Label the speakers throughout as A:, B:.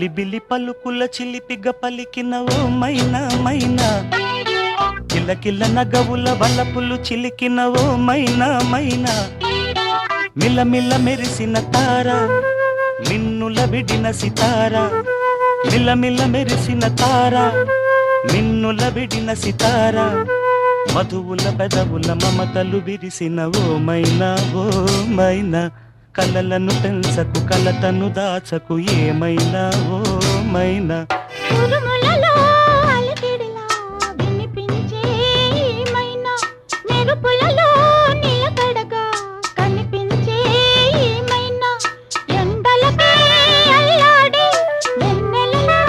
A: జిలిబిలి పలుకుల చిలిపిగ పలికిన ఓ మైనా మైనా, కిలకిల నగవుల వలపులు చిలికిన ఓ మైనా మైనా, మిలమిల మెరిసిన తార మిన్నుల విడిన సితార, మిలమిల మెరిసిన తార మిన్నుల విడిన సితార, మధువుల పెదవుల మమతలు విరిసిన ఓ మైనా ఓ మైనా, కలలను పెంచకు కలతను దాచకు ఏమైనా ఓ మైనా.
B: ఉరుములలో అలికిడిలా వినిపించే మైనా, మెరుపులలో నిలకడగా కనిపించే మైనా, ఎండలకే అల్లాడి వెన్నెలలో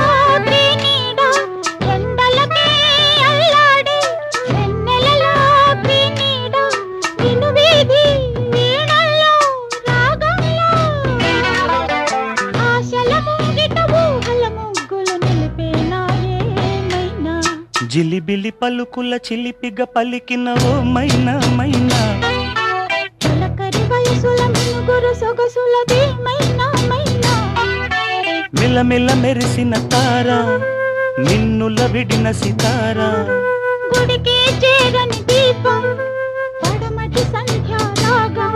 B: ప్రీనీడ, ఎండలకే అల్లాడి వెన్నెలలో ప్రీనీడ, వినువీధి వీణల్లో రాగంలో ఆశల మూగిట ఊహల ముగ్గులు నిలిపేనా ఏమైనా.
A: జిలిబిలి పలుకుల చిలిపిగ పలికిన ఓ మైనా మైనా,
B: తొలకరి వయసుల మినుగురు సొగసులది మైనా మైనా,
A: మిలమిల మెరిసిన తార మిన్నుల విడిన సితార,
B: గుడికి చేరని దీపం పడమటి సంధ్యా రాగం,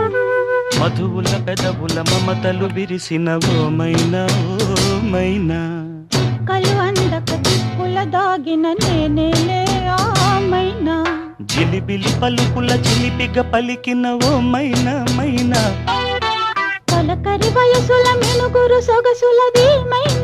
A: మధువుల పెదవుల మమతలు విరిసిన ఓ మైనా ఓ మైనా.
B: కలు అందక దిక్కుల దాగిన నేనేలే ఆ మైనా.
A: జిలిబిలి పలుకుల చిలిపిగ పలికిన ఓ మైనా మైనా,
B: తొలకరి వయసుల మినుగురు సొగసులది మైనా.